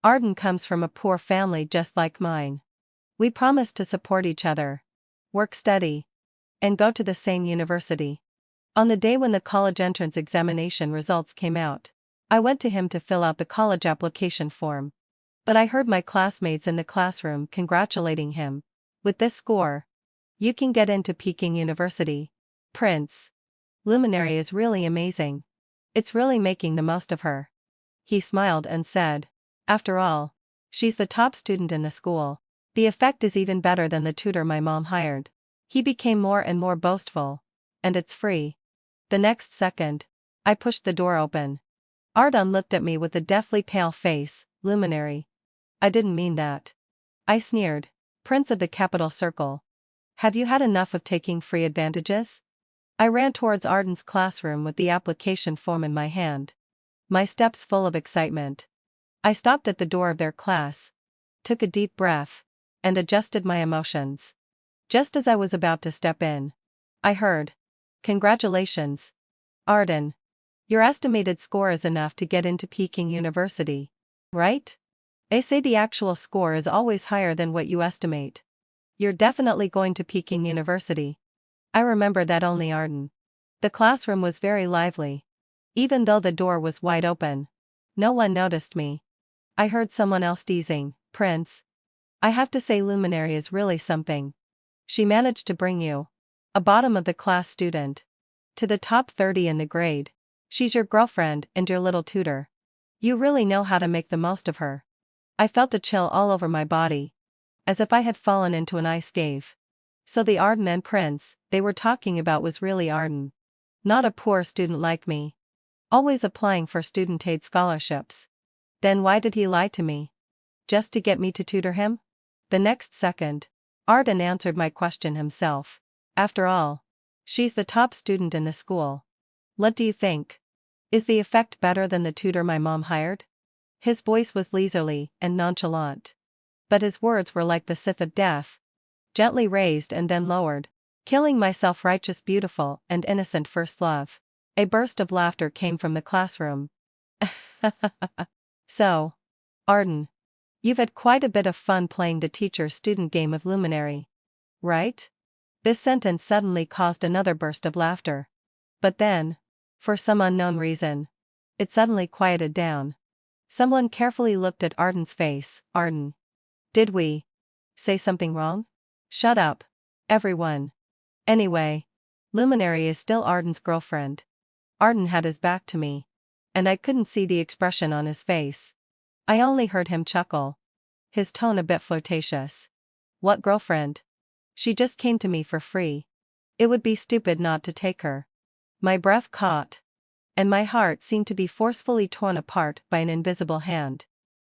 Arden comes from a poor family just like mine. We promised to support each other, work steady, and go to the same university. On the day when the college entrance examination results came out, I went to him to fill out the college application form. But I heard my classmates in the classroom congratulating him. With this score, you can get into Peking University. Prince Luminary is really amazing. It's really making the most of her. He smiled and said, after all, she's the top student in the school. The effect is even better than the tutor my mom hired. He became more and more boastful. And it's free. The next second, I pushed the door open. Arden looked at me with a deathly pale face. Luminary. I didn't mean that. I sneered. Prince of the Capital Circle. Have you had enough of taking free advantages? I ran towards Arden's classroom with the application form in my hand, my steps full of excitement. I stopped at the door of their class, took a deep breath, and adjusted my emotions. Just as I was about to step in, I heard, "Congratulations, Arden. Your estimated score is enough to get into Peking University, right? They say the actual score is always higher than what you estimate. You're definitely going to Peking University." I remember that only Arden. The classroom was very lively. Even though the door was wide open, no one noticed me. I heard someone else teasing, "Prince, I have to say Luminary is really something. She managed to bring you, a bottom-of-the-class student, to the top 30 in the grade. She's your girlfriend and your little tutor. You really know how to make the most of her." I felt a chill all over my body, as if I had fallen into an ice cave. So the Arden and Prince they were talking about was really Arden. Not a poor student like me. Always applying for student aid scholarships. Then why did he lie to me? Just to get me to tutor him? The next second, Arden answered my question himself. After all, she's the top student in the school. What do you think? Is the effect better than the tutor my mom hired? His voice was leisurely and nonchalant. But his words were like the scythe of death, gently raised and then lowered. Killing my self-righteous beautiful and innocent first love. A burst of laughter came from the classroom. So, Arden, you've had quite a bit of fun playing the teacher-student game of Luminary, right? This sentence suddenly caused another burst of laughter. But then, for some unknown reason, it suddenly quieted down. Someone carefully looked at Arden's face. Arden, did we say something wrong? Shut up, everyone. Anyway, Luminary is still Arden's girlfriend. Arden had his back to me, and I couldn't see the expression on his face. I only heard him chuckle, his tone a bit flirtatious. What girlfriend? She just came to me for free. It would be stupid not to take her. My breath caught, and my heart seemed to be forcefully torn apart by an invisible hand.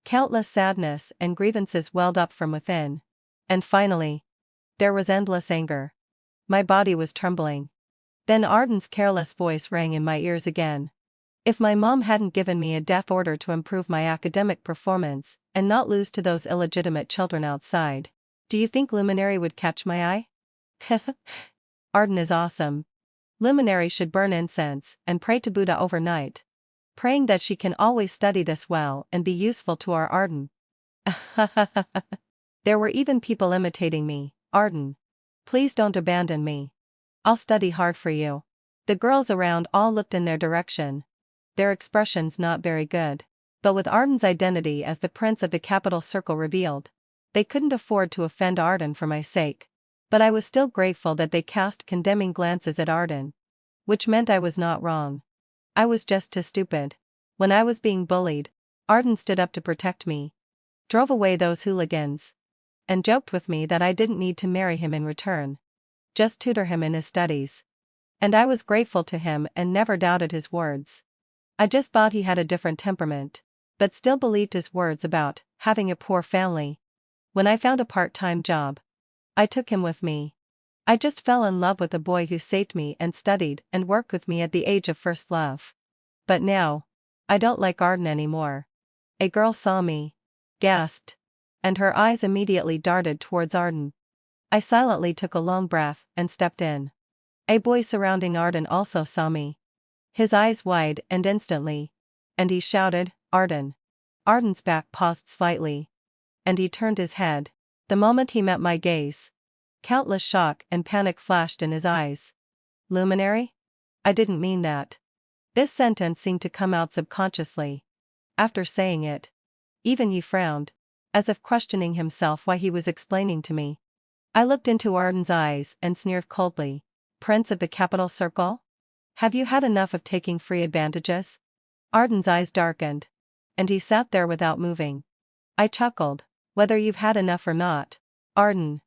Countless sadness and grievances welled up from within. And finally, there was endless anger. My body was trembling. Then Arden's careless voice rang in my ears again. If my mom hadn't given me a death order to improve my academic performance and not lose to those illegitimate children outside, do you think Luminary would catch my eye? Arden is awesome. Luminary should burn incense and pray to Buddha overnight, praying that she can always study this well and be useful to our Arden. There were even people imitating me. Arden, please don't abandon me. I'll study hard for you. The girls around all looked in their direction, their expressions not very good. But with Arden's identity as the Prince of the Capital Circle revealed, they couldn't afford to offend Arden for my sake. But I was still grateful that they cast condemning glances at Arden, which meant I was not wrong. I was just too stupid. When I was being bullied, Arden stood up to protect me, drove away those hooligans, and joked with me that I didn't need to marry him in return, just tutor him in his studies. And I was grateful to him and never doubted his words. I just thought he had a different temperament, but still believed his words about having a poor family. When I found a part-time job, I took him with me. I just fell in love with a boy who saved me and studied and worked with me at the age of first love. But now, I don't like Arden anymore. A girl saw me, gasped, and her eyes immediately darted towards Arden. I silently took a long breath and stepped in. A boy surrounding Arden also saw me, his eyes wide and instantly, and he shouted, "Arden, Arden's back paused slightly. And he turned his head. The moment he met my gaze, countless shock and panic flashed in his eyes. Luminary? I didn't mean that. This sentence seemed to come out subconsciously. After saying it, even he frowned, as if questioning himself why he was explaining to me. I looked into Arden's eyes and sneered coldly. Prince of the Capital Circle? Have you had enough of taking free advantages? Arden's eyes darkened, and he sat there without moving. I chuckled. Whether you've had enough or not, Arden,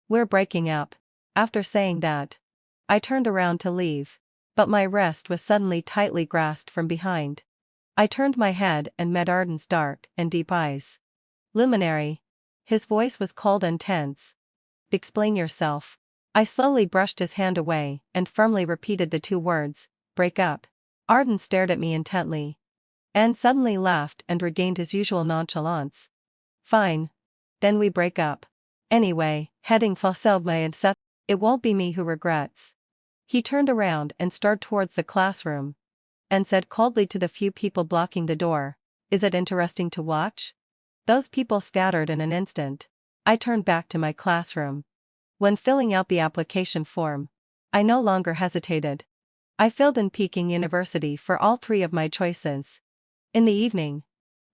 we're breaking up. After saying that, I turned around to leave, but my wrist was suddenly tightly grasped from behind. I turned my head and met Arden's dark and deep eyes. Luminary. His voice was cold and tense. Explain yourself. I slowly brushed his hand away and firmly repeated the two words, break up. Arden stared at me intently, and suddenly laughed and regained his usual nonchalance. Fine. Then we break up. Anyway, heading Fosselme and Seth, it won't be me who regrets. He turned around and started towards the classroom, and said coldly to the few people blocking the door, is it interesting to watch? Those people scattered in an instant. I turned back to my classroom. When filling out the application form, I no longer hesitated. I filled in Peking University for all three of my choices. In the evening,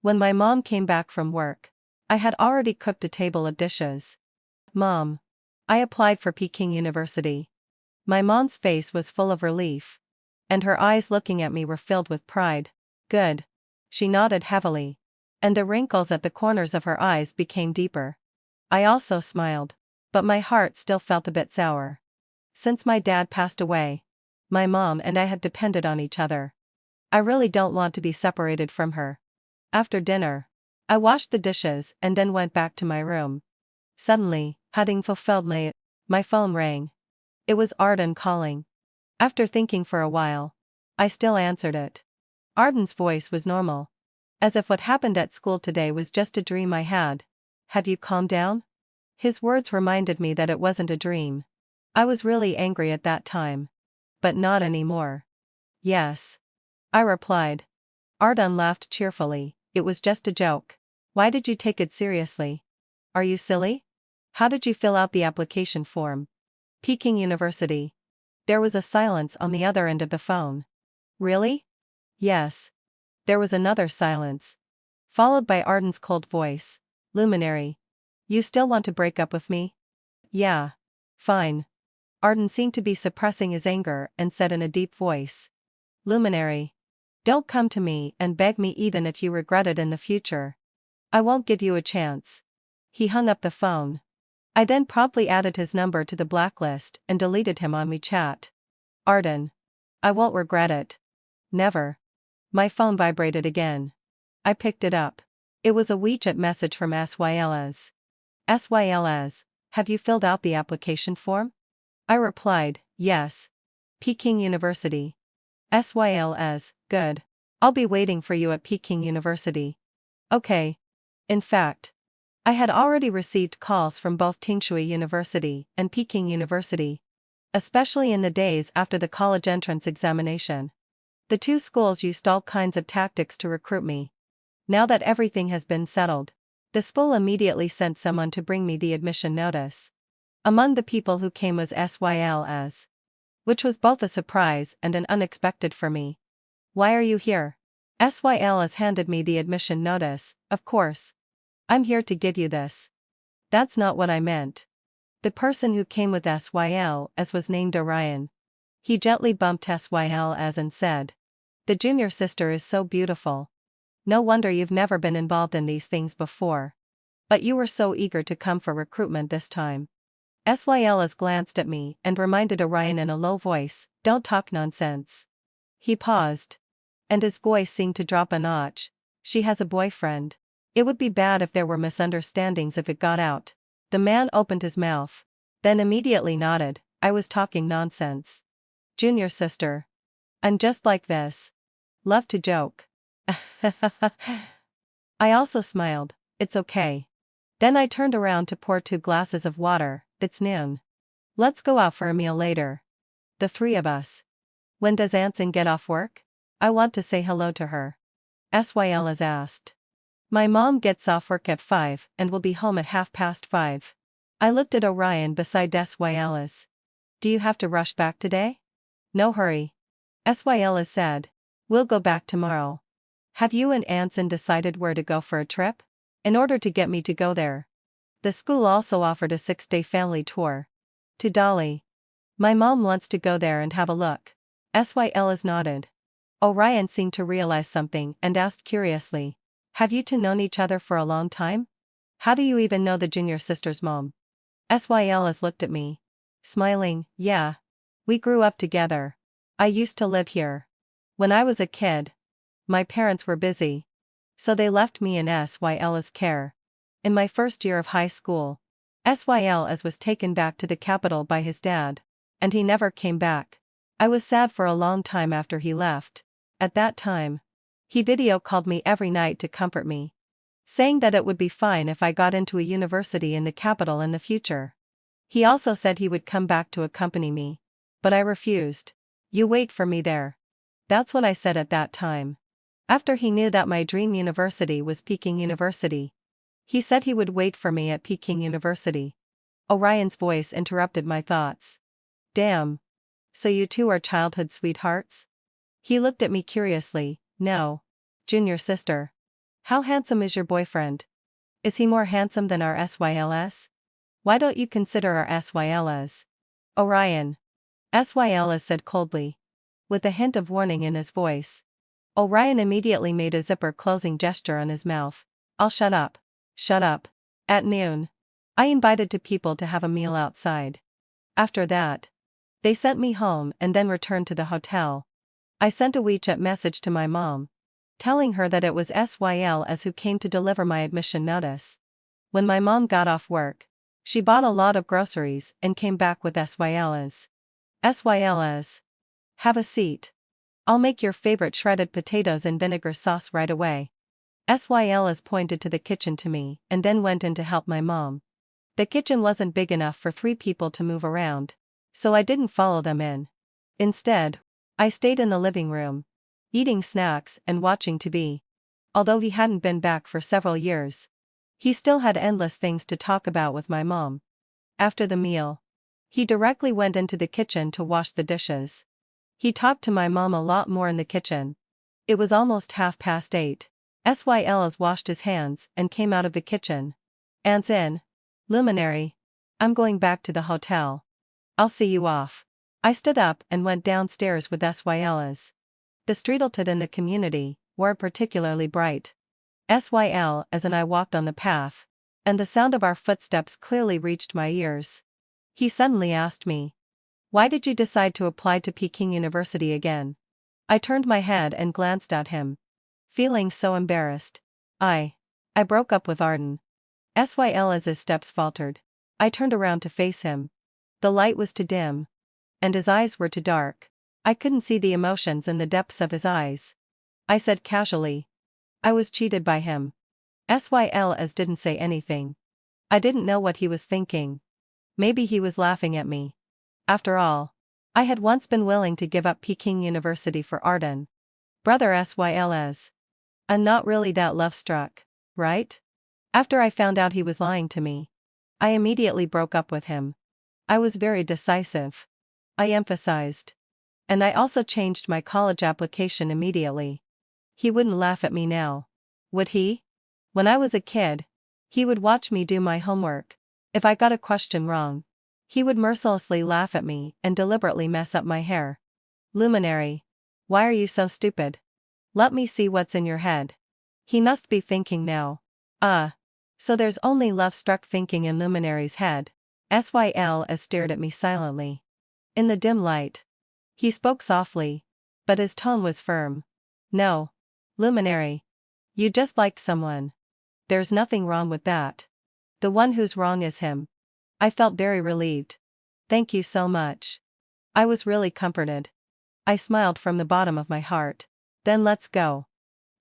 when my mom came back from work, I had already cooked a table of dishes. Mom, I applied for Peking University. My mom's face was full of relief, and her eyes looking at me were filled with pride. Good. She nodded heavily, and the wrinkles at the corners of her eyes became deeper. I also smiled, but my heart still felt a bit sour. Since my dad passed away, my mom and I had depended on each other. I really don't want to be separated from her. After dinner, I washed the dishes and then went back to my room. Suddenly, having fulfilled my phone rang. It was Arden calling. After thinking for a while, I still answered it. Arden's voice was normal, as if what happened at school today was just a dream I had. Have you calmed down? His words reminded me that it wasn't a dream. I was really angry at that time. But not anymore. Yes, I replied. Arden laughed cheerfully. It was just a joke. Why did you take it seriously? Are you silly? How did you fill out the application form? Peking University. There was a silence on the other end of the phone. Really? Yes. There was another silence, followed by Arden's cold voice. Luminary. You still want to break up with me? Yeah. Fine. Arden seemed to be suppressing his anger and said in a deep voice. Luminary. Don't come to me and beg me even if you regret it in the future. I won't give you a chance. He hung up the phone. I then promptly added his number to the blacklist and deleted him on WeChat. Arden. I won't regret it. Never. My phone vibrated again. I picked it up. It was a WeChat message from SYLS. SYLS, have you filled out the application form? I replied, yes. Peking University. SYLS, good. I'll be waiting for you at Peking University. Okay. In fact, I had already received calls from both Tingshui University and Peking University, especially in the days after the college entrance examination. The two schools used all kinds of tactics to recruit me. Now that everything has been settled, the school immediately sent someone to bring me the admission notice. Among the people who came was SYLS, which was both a surprise and an unexpected for me. Why are you here? SYLS handed me the admission notice. Of course. I'm here to give you this. That's not what I meant. The person who came with SYLS was named Orion. He gently bumped SYLS and said, the junior sister is so beautiful. No wonder you've never been involved in these things before. But you were so eager to come for recruitment this time. SYLS glanced at me and reminded Orion in a low voice, don't talk nonsense. He paused, and his voice seemed to drop a notch. She has a boyfriend. It would be bad if there were misunderstandings if it got out. The man opened his mouth, then immediately nodded. I was talking nonsense. Junior sister. I'm just like this. Love to joke. I also smiled. It's okay. Then I turned around to pour 2 glasses of water. It's noon. Let's go out for a meal later. The three of us. When does Anson get off work? I want to say hello to her. SYLS asked. My mom gets off work at 5 and will be home at 5:30. I looked at Orion beside Sylas. Do you have to rush back today? No hurry. Sylas said. We'll go back tomorrow. Have you and Anson decided where to go for a trip? In order to get me to go there. The school also offered a 6-day family tour. To Dolly. My mom wants to go there and have a look. Sylas nodded. Orion seemed to realize something and asked curiously. Have you two known each other for a long time? How do you even know the junior sister's mom? Sylas looked at me. Smiling, yeah. We grew up together. I used to live here. When I was a kid, my parents were busy. So they left me in Sylas' care. In my first year of high school, Sylas was taken back to the capital by his dad. And he never came back. I was sad for a long time after he left. At that time, he video called me every night to comfort me, saying that it would be fine if I got into a university in the capital in the future. He also said he would come back to accompany me. But I refused. You wait for me there. That's what I said at that time. After he knew that my dream university was Peking University, he said he would wait for me at Peking University. Orion's voice interrupted my thoughts. Damn. So you two are childhood sweethearts? He looked at me curiously. No. Junior sister. How handsome is your boyfriend? Is he more handsome than our Sylas? Why don't you consider our Sylas? Orion. Sylas said coldly, with a hint of warning in his voice. Orion immediately made a zipper closing gesture on his mouth. I'll shut up. Shut up. At noon, I invited two people to have a meal outside. After that, they sent me home and then returned to the hotel. I sent a WeChat message to my mom, telling her that it was Sylas who came to deliver my admission notice. When my mom got off work, she bought a lot of groceries and came back with Sylas. Sylas. Have a seat. I'll make your favorite shredded potatoes in vinegar sauce right away. Sylas pointed to the kitchen to me and then went in to help my mom. The kitchen wasn't big enough for 3 people to move around, so I didn't follow them in. Instead, I stayed in the living room, eating snacks and watching TV. Although he hadn't been back for several years, he still had endless things to talk about with my mom. After the meal, he directly went into the kitchen to wash the dishes. He talked to my mom a lot more in the kitchen. It was almost 8:30. Sylas washed his hands and came out of the kitchen. Anson. Luminary. I'm going back to the hotel. I'll see you off. I stood up and went downstairs with Sylas. The streetlights in the community were particularly bright. Sylas and I walked on the path, and the sound of our footsteps clearly reached my ears. He suddenly asked me, why did you decide to apply to Peking University again? I turned my head and glanced at him, feeling so embarrassed. I broke up with Arden. Sylas's steps faltered. I turned around to face him. The light was too dim, and his eyes were too dark. I couldn't see the emotions in the depths of his eyes. I said casually, I was cheated by him. Sylas didn't say anything. I didn't know what he was thinking. Maybe he was laughing at me. After all, I had once been willing to give up Peking University for Arden. Brother Sylas. I'm not really that love-struck, right? After I found out he was lying to me, I immediately broke up with him. I was very decisive. I emphasized. And I also changed my college application immediately. He wouldn't laugh at me now. Would he? When I was a kid, he would watch me do my homework. If I got a question wrong, he would mercilessly laugh at me and deliberately mess up my hair. Luminary. Why are you so stupid? Let me see what's in your head. He must be thinking now. So there's only love-struck thinking in Luminary's head. Sylas stared at me silently. In the dim light, he spoke softly, but his tone was firm. No. Luminary. You just liked someone. There's nothing wrong with that. The one who's wrong is him. I felt very relieved. Thank you so much. I was really comforted. I smiled from the bottom of my heart. Then let's go.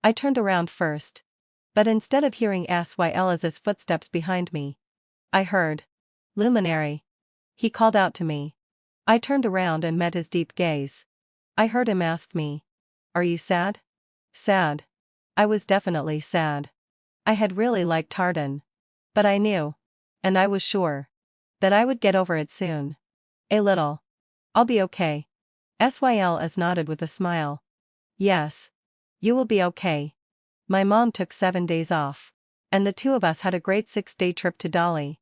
I turned around first, but instead of hearing Sylas's footsteps behind me, I heard, Luminary. He called out to me. I turned around and met his deep gaze. I heard him ask me, are you sad? Sad. I was definitely sad. I had really liked Arden. But I knew. And I was sure. That I would get over it soon. A little. I'll be okay. Syls nodded with a smile. Yes. You will be okay. My mom took 7 days off. And the two of us had a great 6-day trip to Dali.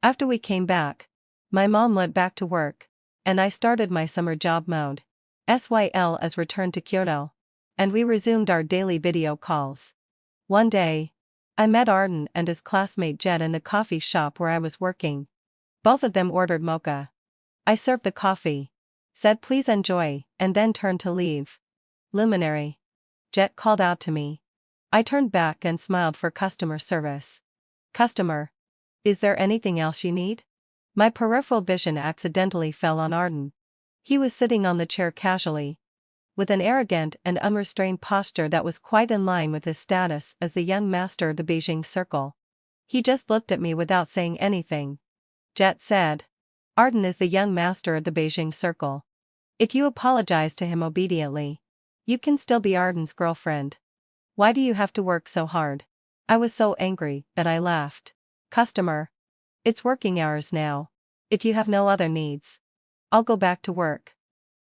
After we came back, my mom went back to work. And I started my summer job mode. Syls returned to Kyoto. And we resumed our daily video calls. One day, I met Arden and his classmate Jet in the coffee shop where I was working. Both of them ordered mocha. I served the coffee, said please enjoy, and then turned to leave. Luminary. Jet called out to me. I turned back and smiled for customer service. Customer. Is there anything else you need? My peripheral vision accidentally fell on Arden. He was sitting on the chair casually, with an arrogant and unrestrained posture that was quite in line with his status as the young master of the Beijing Circle. He just looked at me without saying anything. Jet said. Arden is the young master of the Beijing Circle. If you apologize to him obediently, you can still be Arden's girlfriend. Why do you have to work so hard? I was so angry that I laughed. Customer. It's working hours now. If you have no other needs, I'll go back to work.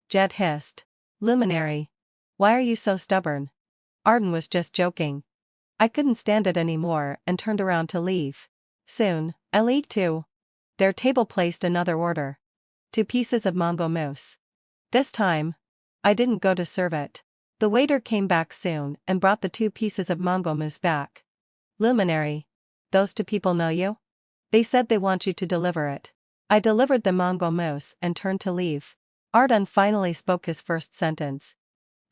Jet hissed. Luminary. Why are you so stubborn? Arden was just joking. I couldn't stand it anymore and turned around to leave. Soon, I'll eat too. Their table placed another order. 2 pieces of mango mousse. This time, I didn't go to serve it. The waiter came back soon and brought the 2 pieces of mango mousse back. Luminary. Those 2 people know you? They said they want you to deliver it. I delivered the mango mousse and turned to leave. Arden finally spoke his first sentence.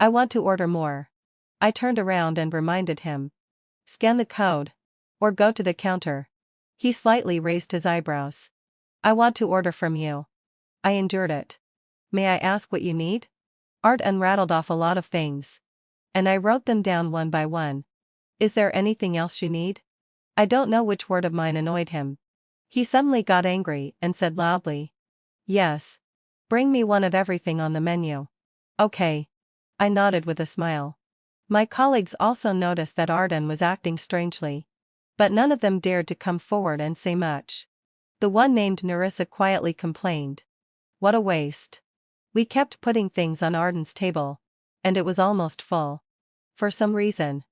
I want to order more. I turned around and reminded him. Scan the code. Or go to the counter. He slightly raised his eyebrows. I want to order from you. I endured it. May I ask what you need? Arden rattled off a lot of things. And I wrote them down one by one. Is there anything else you need? I don't know which word of mine annoyed him. He suddenly got angry and said loudly. Yes. Bring me one of everything on the menu. Okay. I nodded with a smile. My colleagues also noticed that Arden was acting strangely. But none of them dared to come forward and say much. The one named Nerissa quietly complained. What a waste. We kept putting things on Arden's table. And it was almost full. For some reason.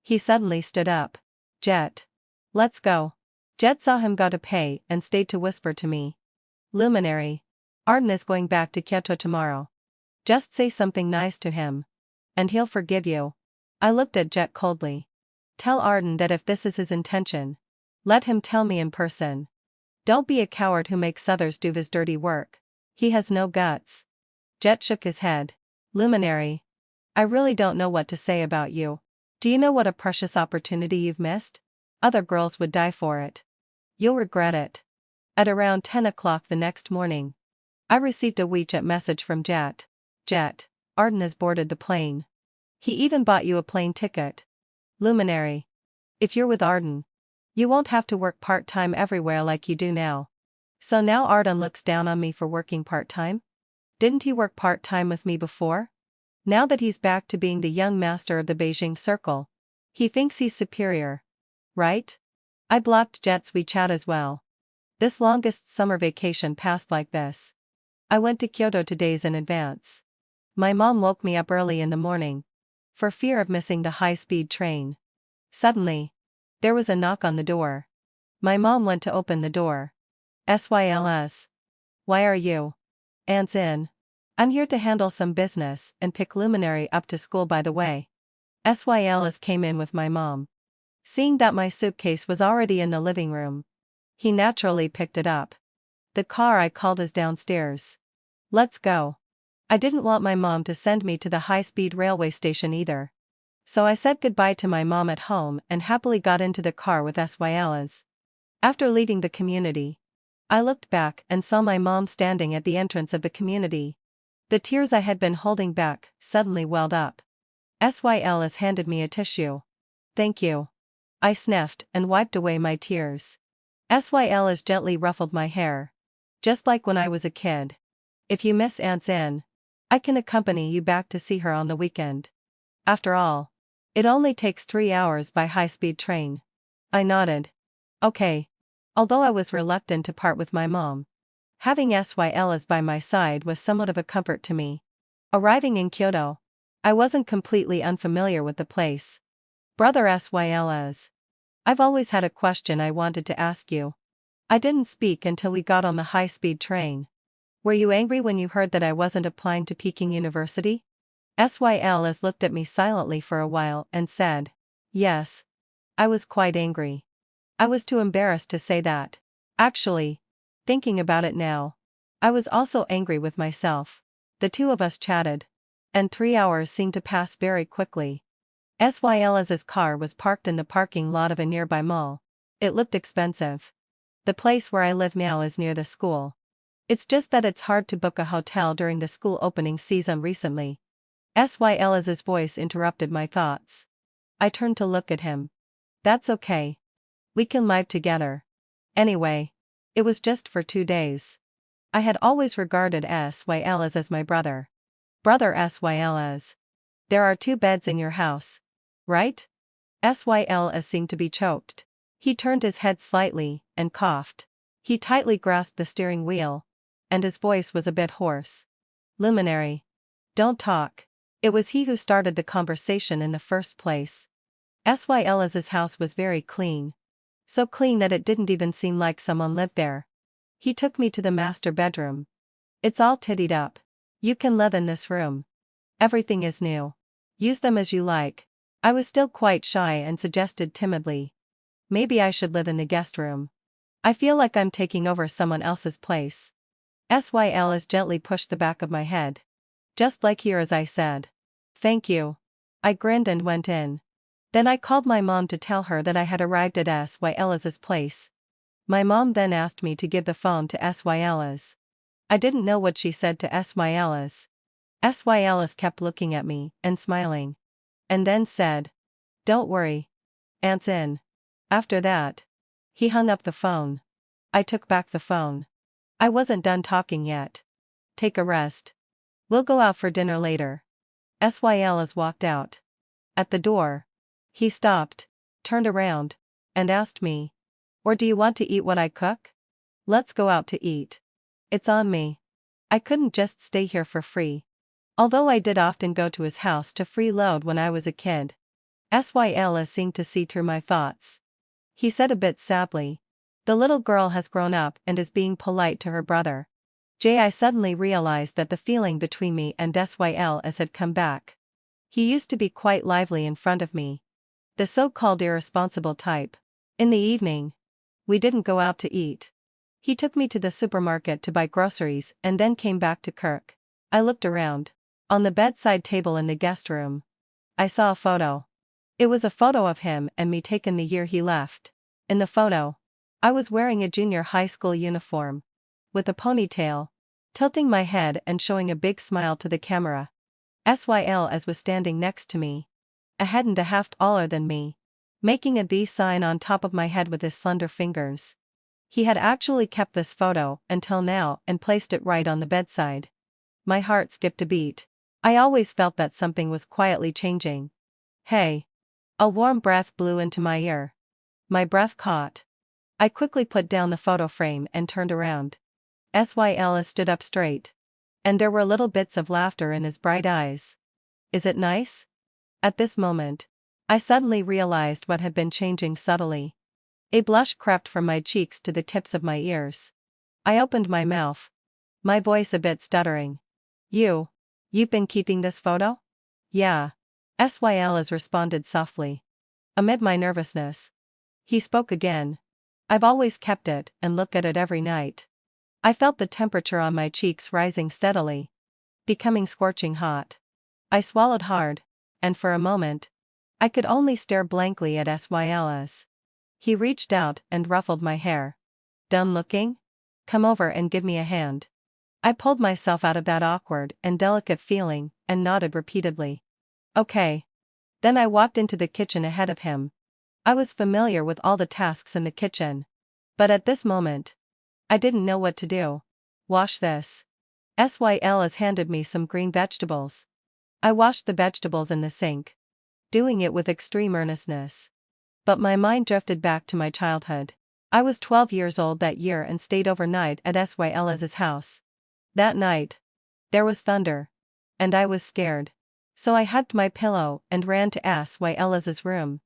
He suddenly stood up. Jet. Let's go. Jet saw him go to pay and stayed to whisper to me. Luminary. Arden is going back to Kyoto tomorrow. Just say something nice to him. And he'll forgive you. I looked at Jet coldly. Tell Arden that if this is his intention, let him tell me in person. Don't be a coward who makes others do his dirty work. He has no guts. Jet shook his head. Luminary. I really don't know what to say about you. Do you know what a precious opportunity you've missed? Other girls would die for it. You'll regret it. At around 10 o'clock the next morning, I received a WeChat message from Jet. Jet, Arden has boarded the plane. He even bought you a plane ticket. Luminary. If you're with Arden, you won't have to work part-time everywhere like you do now. So now Arden looks down on me for working part-time? Didn't he work part-time with me before? Now that he's back to being the young master of the Beijing Circle, he thinks he's superior. Right? I blocked Jet's WeChat as well. This longest summer vacation passed like this. I went to Kyoto 2 days in advance. My mom woke me up early in the morning, for fear of missing the high-speed train. Suddenly, there was a knock on the door. My mom went to open the door. Syls. Why are you? Aunt's in. I'm here to handle some business and pick Luminary up to school by the way. Syls came in with my mom. Seeing that my suitcase was already in the living room, he naturally picked it up. The car I called is downstairs. Let's go. I didn't want my mom to send me to the high-speed railway station either. So I said goodbye to my mom at home and happily got into the car with Syls. After leaving the community, I looked back and saw my mom standing at the entrance of the community. The tears I had been holding back suddenly welled up. Syls handed me a tissue. Thank you. I sniffed and wiped away my tears. Syls gently ruffled my hair. Just like when I was a kid. If you miss Aunt's in, I can accompany you back to see her on the weekend. After all, it only takes 3 hours by high-speed train. I nodded. Okay. Although I was reluctant to part with my mom, having Sylas by my side was somewhat of a comfort to me. Arriving in Kyoto, I wasn't completely unfamiliar with the place. Brother Sylas. I've always had a question I wanted to ask you. I didn't speak until we got on the high-speed train. Were you angry when you heard that I wasn't applying to Peking University? Sylas looked at me silently for a while and said, yes. I was quite angry. I was too embarrassed to say that. Actually, thinking about it now, I was also angry with myself. The two of us chatted, and 3 hours seemed to pass very quickly. Sylas's car was parked in the parking lot of a nearby mall. It looked expensive. The place where I live now is near the school. It's just that it's hard to book a hotel during the school opening season recently. Sylas's voice interrupted my thoughts. I turned to look at him. That's okay. We can live together. Anyway, it was just for 2 days. I had always regarded Sylas as my brother. Brother Sylas. There are 2 beds in your house, right? Sylas seemed to be choked. He turned his head slightly and coughed. He tightly grasped the steering wheel, and his voice was a bit hoarse. Luminary. Don't talk. It was he who started the conversation in the first place. Sylas's house was very clean. So clean that it didn't even seem like someone lived there. He took me to the master bedroom. It's all tidied up. You can live in this room. Everything is new. Use them as you like. I was still quite shy and suggested timidly. Maybe I should live in the guest room. I feel like I'm taking over someone else's place. Sylas gently pushed the back of my head. Just like here as I said. Thank you. I grinned and went in. Then I called my mom to tell her that I had arrived at Sylas's place. My mom then asked me to give the phone to Sylas. I didn't know what she said to Sylas. Sylas kept looking at me and smiling. And then said, don't worry. Aunt's in. After that, he hung up the phone. I took back the phone. I wasn't done talking yet. Take a rest. We'll go out for dinner later. Sylas walked out. At the door, he stopped, turned around, and asked me, or do you want to eat what I cook? Let's go out to eat. It's on me. I couldn't just stay here for free. Although I did often go to his house to freeload when I was a kid. Sylas seemed to see through my thoughts. He said a bit sadly, the little girl has grown up and is being polite to her brother. I suddenly realized that the feeling between me and Sylas had come back. He used to be quite lively in front of me. The so-called irresponsible type. In the evening, we didn't go out to eat. He took me to the supermarket to buy groceries and then came back to Kirk. I looked around. On the bedside table in the guest room, I saw a photo. It was a photo of him and me taken the year he left. In the photo, I was wearing a junior high school uniform, with a ponytail, tilting my head and showing a big smile to the camera. Sylas was standing next to me, a head and a half taller than me, making a V sign on top of my head with his slender fingers. He had actually kept this photo until now and placed it right on the bedside. My heart skipped a beat. I always felt that something was quietly changing. Hey! A warm breath blew into my ear. My breath caught. I quickly put down the photo frame and turned around. Sylas stood up straight. And there were little bits of laughter in his bright eyes. Is it nice? At this moment, I suddenly realized what had been changing subtly. A blush crept from my cheeks to the tips of my ears. I opened my mouth, my voice a bit stuttering. You've been keeping this photo? Yeah. Sylas responded softly. Amid my nervousness, he spoke again. I've always kept it and look at it every night. I felt the temperature on my cheeks rising steadily, becoming scorching hot. I swallowed hard, and for a moment, I could only stare blankly at Sylas. He reached out and ruffled my hair. Done looking? Come over and give me a hand. I pulled myself out of that awkward and delicate feeling and nodded repeatedly. Okay. Then I walked into the kitchen ahead of him. I was familiar with all the tasks in the kitchen. But at this moment, I didn't know what to do. Wash this. Sylas handed me some green vegetables. I washed the vegetables in the sink, doing it with extreme earnestness. But my mind drifted back to my childhood. I was 12 years old that year and stayed overnight at Syla's house. That night, there was thunder. And I was scared. So I hugged my pillow and ran to Syla's room,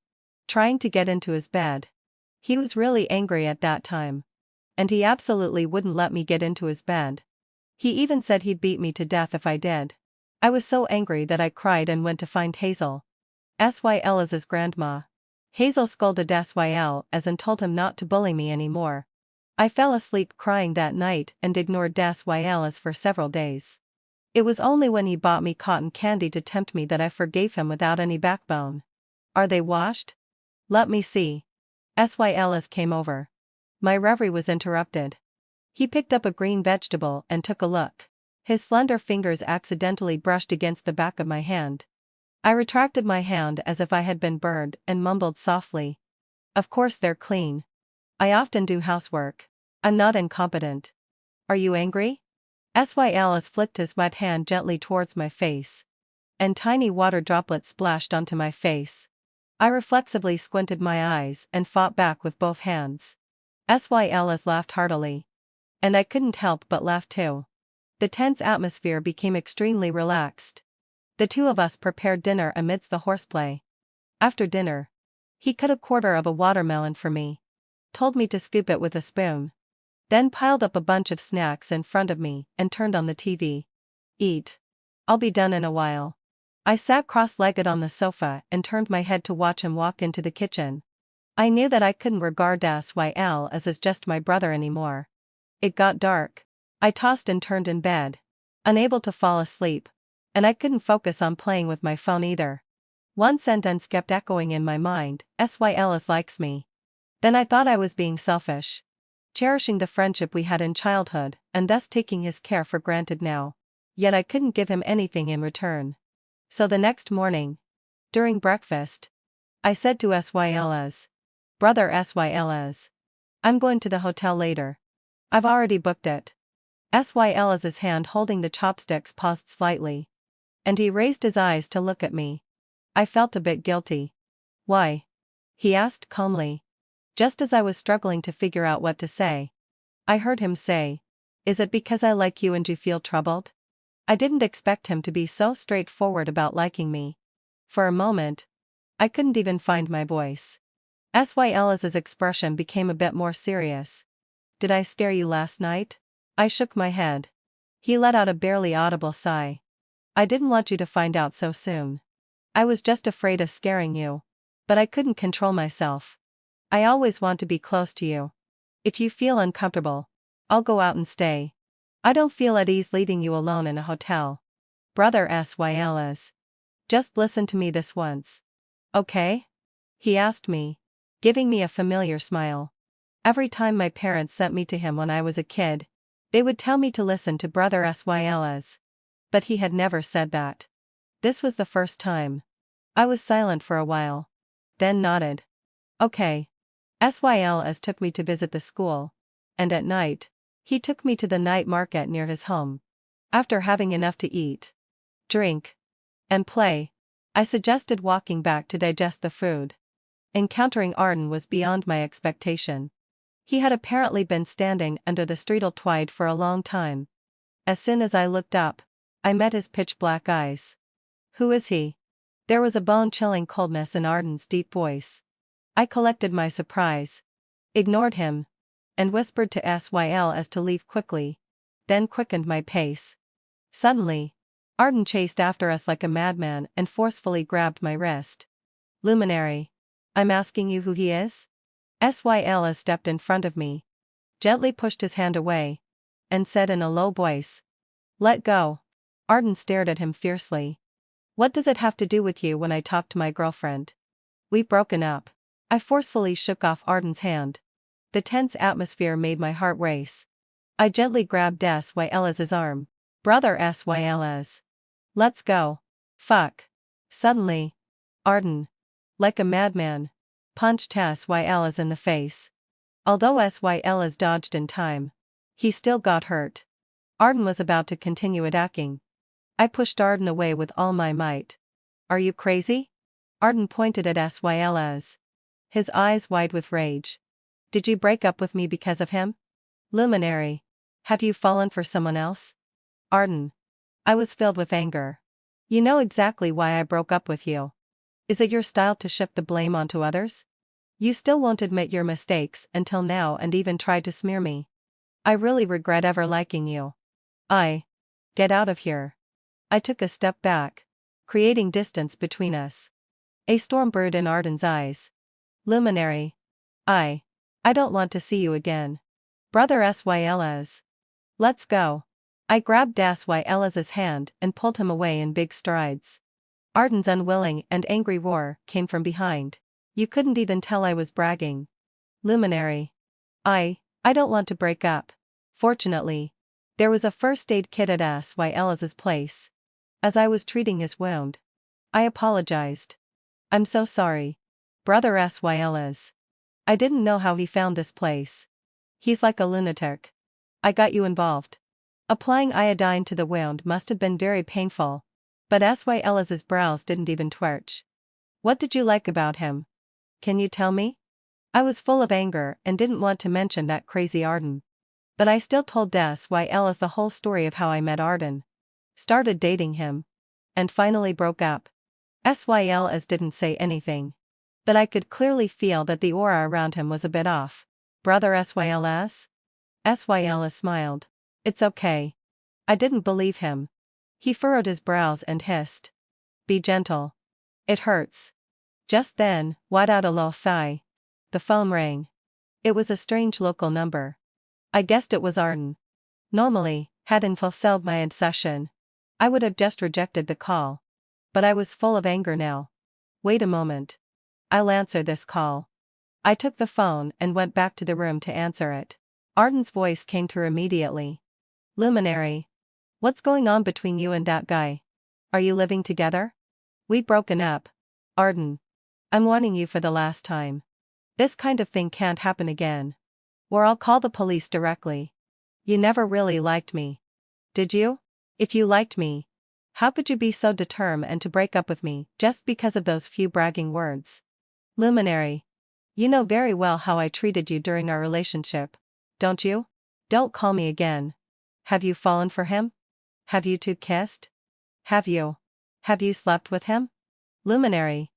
trying to get into his bed. He was really angry at that time. And he absolutely wouldn't let me get into his bed. He even said he'd beat me to death if I did. I was so angry that I cried and went to find Hazel, Syla's grandma. Hazel scolded Sylas and told him not to bully me anymore. I fell asleep crying that night and ignored Sylas for several days. It was only when he bought me cotton candy to tempt me that I forgave him without any backbone. Are they washed? Let me see. Sylas came over. My reverie was interrupted. He picked up a green vegetable and took a look. His slender fingers accidentally brushed against the back of my hand. I retracted my hand as if I had been burned and mumbled softly. Of course they're clean. I often do housework. I'm not incompetent. Are you angry? Sylas flicked his wet hand gently towards my face. And tiny water droplets splashed onto my face. I reflexively squinted my eyes and fought back with both hands. Sylas laughed heartily. And I couldn't help but laugh too. The tense atmosphere became extremely relaxed. The two of us prepared dinner amidst the horseplay. After dinner, he cut a quarter of a watermelon for me, told me to scoop it with a spoon, then piled up a bunch of snacks in front of me and turned on the TV. Eat. I'll be done in a while. I sat cross-legged on the sofa and turned my head to watch him walk into the kitchen. I knew that I couldn't regard Sylas as just my brother anymore. It got dark. I tossed and turned in bed, unable to fall asleep, and I couldn't focus on playing with my phone either. One sentence kept echoing in my mind: Sylas likes me. Then I thought I was being selfish, cherishing the friendship we had in childhood, and thus taking his care for granted now. Yet I couldn't give him anything in return. So the next morning, during breakfast, I said to Sylas, "Brother Sylas, I'm going to the hotel later. I've already booked it." Sylas's hand holding the chopsticks paused slightly, and he raised his eyes to look at me. I felt a bit guilty. "Why?" he asked calmly. Just as I was struggling to figure out what to say, I heard him say, "Is it because I like you and you feel troubled?" I didn't expect him to be so straightforward about liking me. For a moment, I couldn't even find my voice. Sylas's expression became a bit more serious. "Did I scare you last night?" I shook my head. He let out a barely audible sigh. "I didn't want you to find out so soon. I was just afraid of scaring you. But I couldn't control myself. I always want to be close to you. If you feel uncomfortable, I'll go out and stay. I don't feel at ease leaving you alone in a hotel. Brother Sylas. Just listen to me this once. Okay?" he asked me, giving me a familiar smile. Every time my parents sent me to him when I was a kid, they would tell me to listen to Brother Sylas. But he had never said that. This was the first time. I was silent for a while, then nodded. "Okay." Sylas took me to visit the school, and at night, he took me to the night market near his home. After having enough to eat, drink, and play, I suggested walking back to digest the food. Encountering Arden was beyond my expectation. He had apparently been standing under the streetltwide for a long time. As soon as I looked up, I met his pitch-black eyes. "Who is he?" There was a bone-chilling coldness in Arden's deep voice. I collected my surprise, ignored him, and whispered to Sylas to leave quickly, then quickened my pace. Suddenly, Arden chased after us like a madman and forcefully grabbed my wrist. "Luminary, I'm asking you who he is?" Sylas stepped in front of me, gently pushed his hand away, and said in a low voice, "Let go." Arden stared at him fiercely. "What does it have to do with you when I talk to my girlfriend? We've broken up." I forcefully shook off Arden's hand. The tense atmosphere made my heart race. I gently grabbed Sylas's arm. "Brother Sylas. Let's go." "Fuck." Suddenly, Arden, like a madman, punched Sylas in the face. Although Sylas dodged in time, he still got hurt. Arden was about to continue attacking. I pushed Arden away with all my might. "Are you crazy?" Arden pointed at Sylas. his eyes wide with rage. Did you break up with me because of him? Luminary. Have you fallen for someone else? Arden. I was filled with anger. You know exactly why I broke up with you. Is it your style to shift the blame onto others? You still won't admit your mistakes until now and even tried to smear me. I really regret ever liking you. Get out of here. I took a step back, creating distance between us. A storm brewed in Arden's eyes. Luminary. I don't want to see you again. Brother Sylas. Let's go. I grabbed Sylas's hand and pulled him away in big strides. Arden's unwilling and angry roar came from behind. You couldn't even tell I was bragging. Luminary. I don't want to break up. Fortunately, there was a first aid kit at Sylas's place. As I was treating his wound, I apologized. I'm so sorry. Brother Sylas. I didn't know how he found this place. He's like a lunatic. I got you involved. Applying iodine to the wound must have been very painful. But Sylas's brows didn't even twitch. What did you like about him? Can you tell me? I was full of anger and didn't want to mention that crazy Arden. But I still told Sylas the whole story of how I met Arden, started dating him, and finally broke up. Sylas didn't say anything. But I could clearly feel that the aura around him was a bit off. Brother Sylas? Sylas smiled. It's okay. I didn't believe him. He furrowed his brows and hissed. Be gentle. It hurts. Just then, let out a low sigh. The phone rang. It was a strange local number. I guessed it was Arden. Normally, hadn't fulfilled my obsession, I would have just rejected the call. But I was full of anger now. Wait a moment. I'll answer this call. I took the phone and went back to the room to answer it. Arden's voice came through immediately. Luminary. What's going on between you and that guy? Are you living together? We've broken up. Arden. I'm warning you for the last time. This kind of thing can't happen again. Or I'll call the police directly. You never really liked me. Did you? If you liked me, how could you be so determined to break up with me just because of those few bragging words? Luminary. You know very well how I treated you during our relationship, don't you? Don't call me again. Have you fallen for him? Have you two kissed? Have you slept with him? Luminary.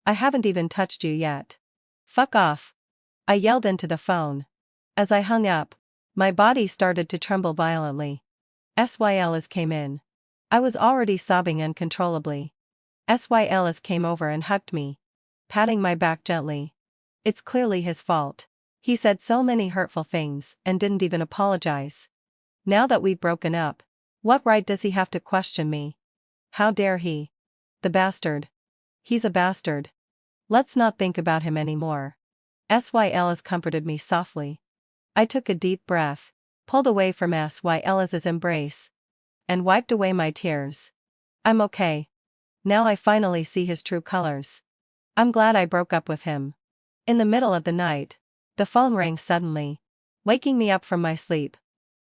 I haven't even touched you yet. Fuck off. I yelled into the phone. As I hung up, my body started to tremble violently. Sylas came in. I was already sobbing uncontrollably. Sylas came over and hugged me, patting my back gently. It's clearly his fault. He said so many hurtful things and didn't even apologize. Now that we've broken up, what right does he have to question me? How dare he? The bastard. He's a bastard. Let's not think about him anymore. Sylas comforted me softly. I took a deep breath, pulled away from Sylas's embrace, and wiped away my tears. I'm okay. Now I finally see his true colors. I'm glad I broke up with him. In the middle of the night, the phone rang suddenly, waking me up from my sleep.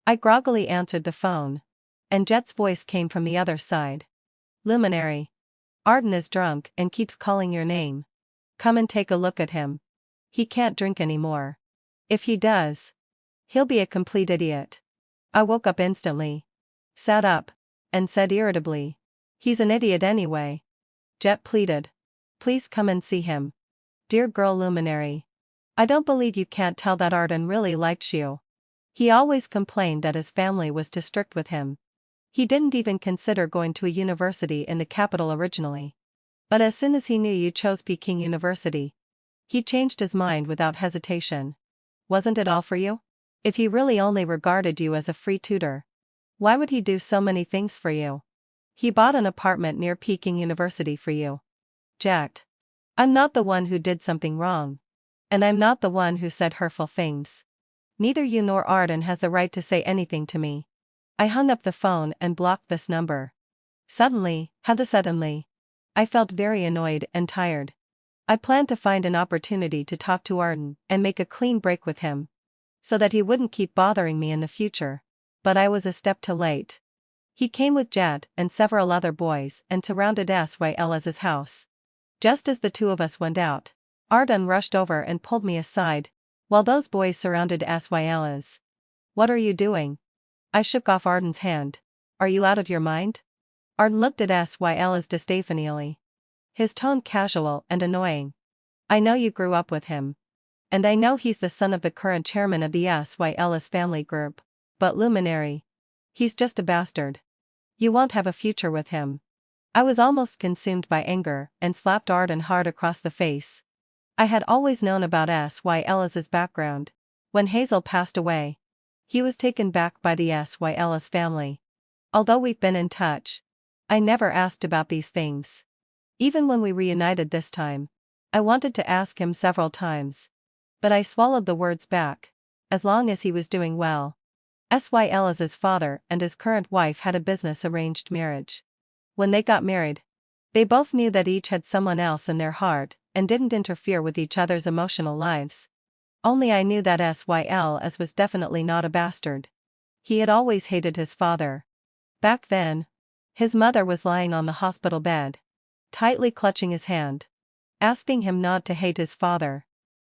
I groggily answered the phone, and Jet's voice came from the other side. Luminary. Arden is drunk and keeps calling your name. Come and take a look at him. He can't drink anymore. If he does, he'll be a complete idiot. I woke up instantly, sat up, and said irritably, he's an idiot anyway. Jet pleaded. Please come and see him. Dear girl Luminary. I don't believe you can't tell that Arden really likes you. He always complained that his family was too strict with him. He didn't even consider going to a university in the capital originally. But as soon as he knew you chose Peking University, he changed his mind without hesitation. Wasn't it all for you? If he really only regarded you as a free tutor, why would he do so many things for you? He bought an apartment near Peking University for you. Jacked. I'm not the one who did something wrong. And I'm not the one who said hurtful things. Neither you nor Arden has the right to say anything to me. I hung up the phone and blocked this number. Suddenly, I felt very annoyed and tired. I planned to find an opportunity to talk to Arden and make a clean break with him, so that he wouldn't keep bothering me in the future. But I was a step too late. He came with Jet and several other boys and surrounded Sylas's house. Just as the two of us went out, Arden rushed over and pulled me aside, while those boys surrounded Sylas. What are you doing? I shook off Arden's hand. Are you out of your mind? Arden looked at Sylas disdainfully. His tone casual and annoying. I know you grew up with him. And I know he's the son of the current chairman of the Sylas family group. But Luminary. He's just a bastard. You won't have a future with him. I was almost consumed by anger and slapped Arden hard across the face. I had always known about Sylas's background. When Hazel passed away, he was taken back by the Sylas family. Although we've been in touch, I never asked about these things. Even when we reunited this time, I wanted to ask him several times. But I swallowed the words back. As long as he was doing well. Sylas's father and his current wife had a business-arranged marriage. When they got married, they both knew that each had someone else in their heart and didn't interfere with each other's emotional lives. Only I knew that Sylas was definitely not a bastard. He had always hated his father. Back then, his mother was lying on the hospital bed, tightly clutching his hand, asking him not to hate his father,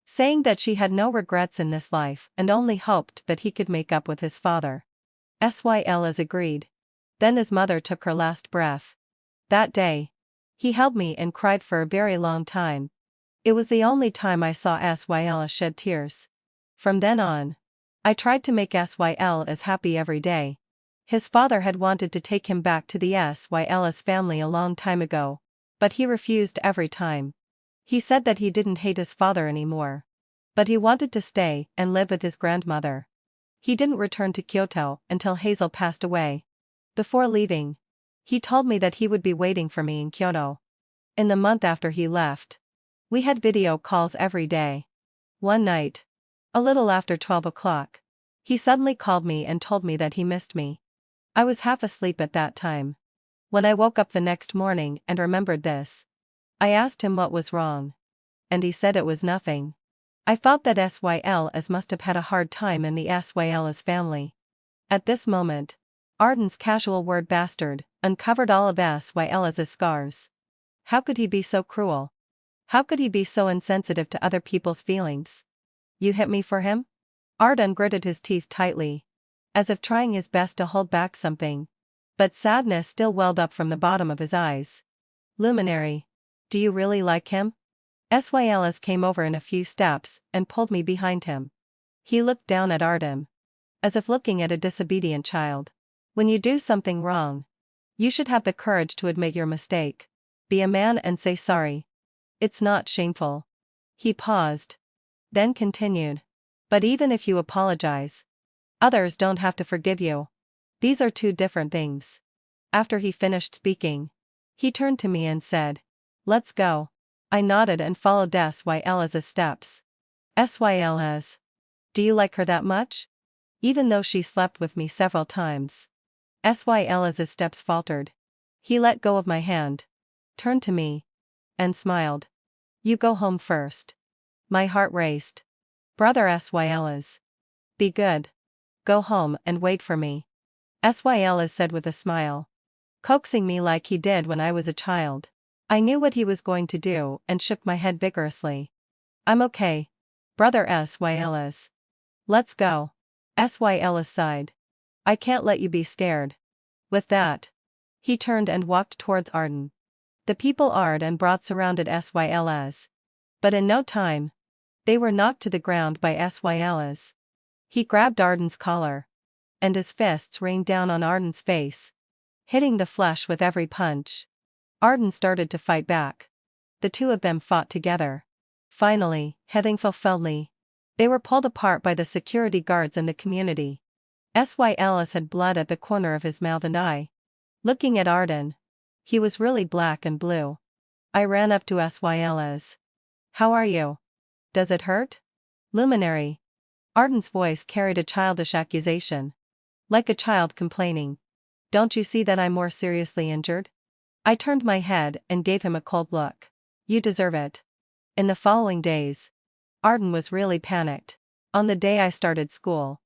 saying that she had no regrets in this life and only hoped that he could make up with his father. Sylas agreed. Then his mother took her last breath. That day, he held me and cried for a very long time. It was the only time I saw Sylas shed tears. From then on, I tried to make Sylas happy every day. His father had wanted to take him back to the Sylas family a long time ago, but he refused every time. He said that he didn't hate his father anymore. But he wanted to stay and live with his grandmother. He didn't return to Kyoto until Hazel passed away. Before leaving, he told me that he would be waiting for me in Kyoto. In the month after he left, we had video calls every day. One night, a little after 12 o'clock, he suddenly called me and told me that he missed me. I was half asleep at that time. When I woke up the next morning and remembered this, I asked him what was wrong. And he said it was nothing. I thought that Sylas must have had a hard time in the Sylas family. At this moment, Arden's casual word bastard uncovered all of Sylas's scars. How could he be so cruel? How could he be so insensitive to other people's feelings? You hit me for him? Arden gritted his teeth tightly, as if trying his best to hold back something. But sadness still welled up from the bottom of his eyes. Luminary. Do you really like him? Sylas came over in a few steps and pulled me behind him. He looked down at Arden, as if looking at a disobedient child. When you do something wrong, you should have the courage to admit your mistake. Be a man and say sorry. It's not shameful. He paused, then continued. But even if you apologize, others don't have to forgive you. These are two different things. After he finished speaking, he turned to me and said, "Let's go." I nodded and followed Sylas's steps. Sylas. Do you like her that much? Even though she slept with me several times. Sylas's steps faltered. He let go of my hand, turned to me, and smiled. You go home first. My heart raced. Brother Sylas. Be good. Go home and wait for me. Sylas said with a smile, coaxing me like he did when I was a child. I knew what he was going to do and shook my head vigorously. I'm okay. Brother Sylas. Let's go. Sylas sighed. I can't let you be scared. With that, he turned and walked towards Arden. The people Arden brought surrounded Sylas. But in no time, they were knocked to the ground by Sylas. He grabbed Arden's collar, and his fists rained down on Arden's face, hitting the flesh with every punch. Arden started to fight back. The two of them fought together. Finally, heading fulfilledly, they were pulled apart by the security guards and the community. Sylas had blood at the corner of his mouth and eye. Looking at Arden, he was really black and blue. I ran up to Sylas. How are you? Does it hurt? Luminary. Arden's voice carried a childish accusation. Like a child complaining. Don't you see that I'm more seriously injured? I turned my head and gave him a cold look. You deserve it. In the following days, Arden was really panicked. On the day I started school.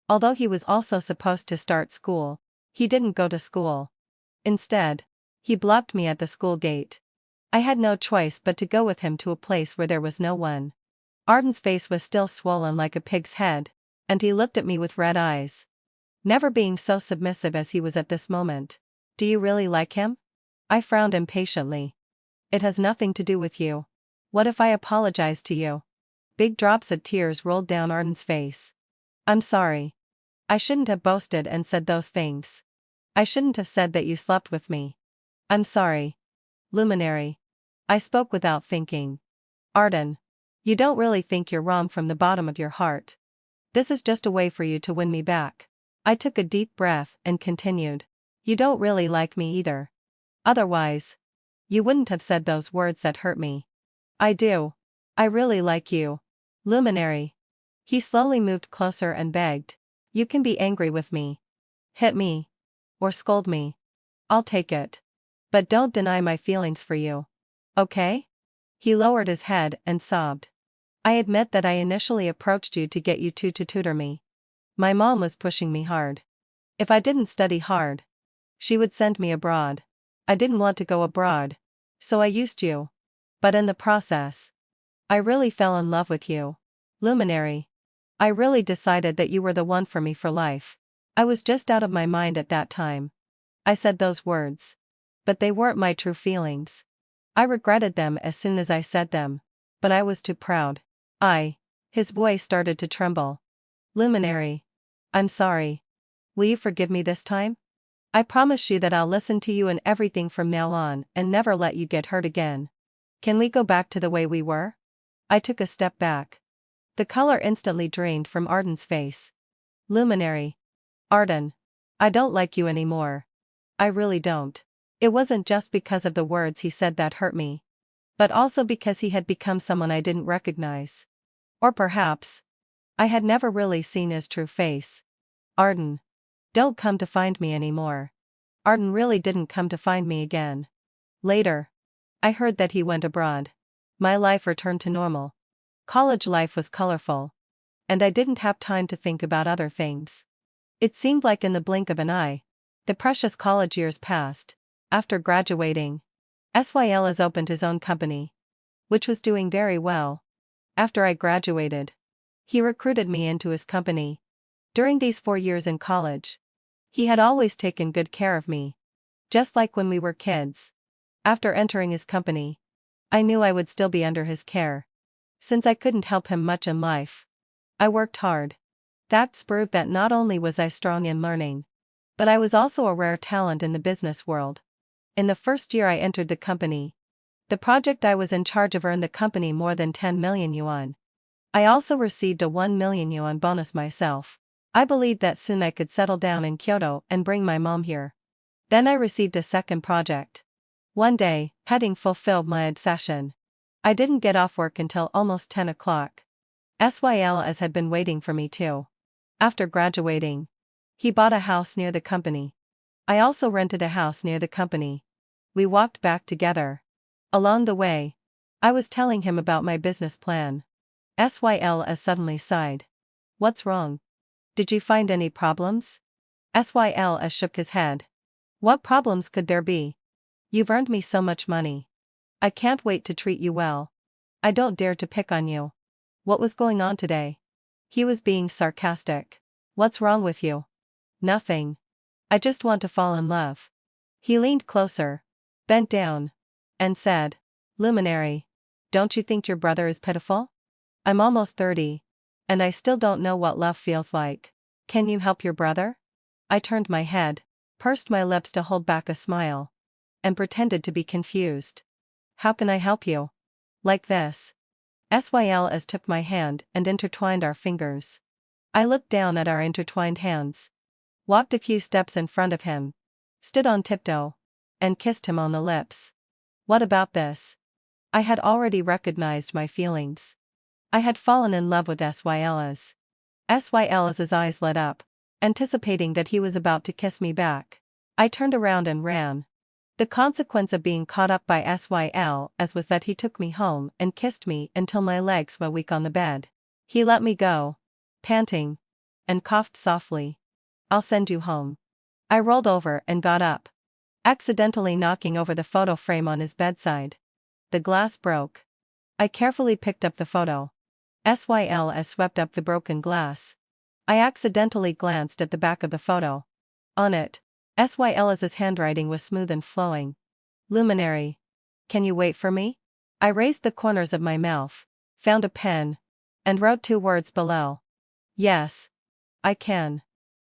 Although he was also supposed to start school, he didn't go to school. Instead, he blocked me at the school gate. I had no choice but to go with him to a place where there was no one. Arden's face was still swollen like a pig's head, and he looked at me with red eyes. Never being so submissive as he was at this moment. Do you really like him? I frowned impatiently. It has nothing to do with you. What if I apologize to you? Big drops of tears rolled down Arden's face. I'm sorry. I shouldn't have boasted and said those things. I shouldn't have said that you slept with me. I'm sorry. Luminary. I spoke without thinking. Arden. You don't really think you're wrong from the bottom of your heart. This is just a way for you to win me back. I took a deep breath and continued. You don't really like me either. Otherwise, you wouldn't have said those words that hurt me. I do. I really like you. Luminary. He slowly moved closer and begged. You can be angry with me. Hit me. Or scold me. I'll take it. But don't deny my feelings for you. Okay? He lowered his head and sobbed. I admit that I initially approached you to get you to tutor me. My mom was pushing me hard. If I didn't study hard, she would send me abroad. I didn't want to go abroad, so I used you. But in the process, I really fell in love with you. Luminary. I really decided that you were the one for me for life. I was just out of my mind at that time. I said those words. But they weren't my true feelings. I regretted them as soon as I said them. But I was too proud. His voice started to tremble. Luminary. I'm sorry. Will you forgive me this time? I promise you that I'll listen to you in everything from now on and never let you get hurt again. Can we go back to the way we were? I took a step back. The color instantly drained from Arden's face. Luminary. Arden. I don't like you anymore. I really don't. It wasn't just because of the words he said that hurt me. But also because he had become someone I didn't recognize. Or perhaps, I had never really seen his true face. Arden. Don't come to find me anymore. Arden really didn't come to find me again. Later, I heard that he went abroad. My life returned to normal. College life was colorful. And I didn't have time to think about other things. It seemed like in the blink of an eye, the precious college years passed. After graduating, SYL has opened his own company, which was doing very well. After I graduated, he recruited me into his company. During these 4 years in college, he had always taken good care of me. Just like when we were kids. After entering his company, I knew I would still be under his care. Since I couldn't help him much in life, I worked hard. That proved that not only was I strong in learning, but I was also a rare talent in the business world. In the first year I entered the company, the project I was in charge of earned the company more than 10 million yuan. I also received a 1 million yuan bonus myself. I believed that soon I could settle down in Kyoto and bring my mom here. Then I received a second project. One day, having fulfilled my obsession, I didn't get off work until almost 10 o'clock. SYLS had been waiting for me too. After graduating, he bought a house near the company. I also rented a house near the company. We walked back together. Along the way, I was telling him about my business plan. SYLS suddenly sighed. What's wrong? Did you find any problems? SYLS shook his head. What problems could there be? You've earned me so much money. I can't wait to treat you well. I don't dare to pick on you. What was going on today? He was being sarcastic. What's wrong with you? Nothing. I just want to fall in love. He leaned closer, bent down, and said, Luminary, don't you think your brother is pitiful? I'm almost 30, and I still don't know what love feels like. Can you help your brother? I turned my head, pursed my lips to hold back a smile, and pretended to be confused. How can I help you? Like this. SYLS took my hand and intertwined our fingers. I looked down at our intertwined hands, walked a few steps in front of him, stood on tiptoe, and kissed him on the lips. What about this? I had already recognized my feelings. I had fallen in love with SYLS. SYLS's eyes lit up, anticipating that he was about to kiss me back. I turned around and ran. The consequence of being caught up by SYLS was that he took me home and kissed me until my legs were weak on the bed. He let me go, panting, and coughed softly. I'll send you home. I rolled over and got up, accidentally knocking over the photo frame on his bedside. The glass broke. I carefully picked up the photo. SYL swept up the broken glass. I accidentally glanced at the back of the photo. On it, SYL's handwriting was smooth and flowing. Luminary. Can you wait for me? I raised the corners of my mouth, found a pen, and wrote 2 words below. Yes. I can.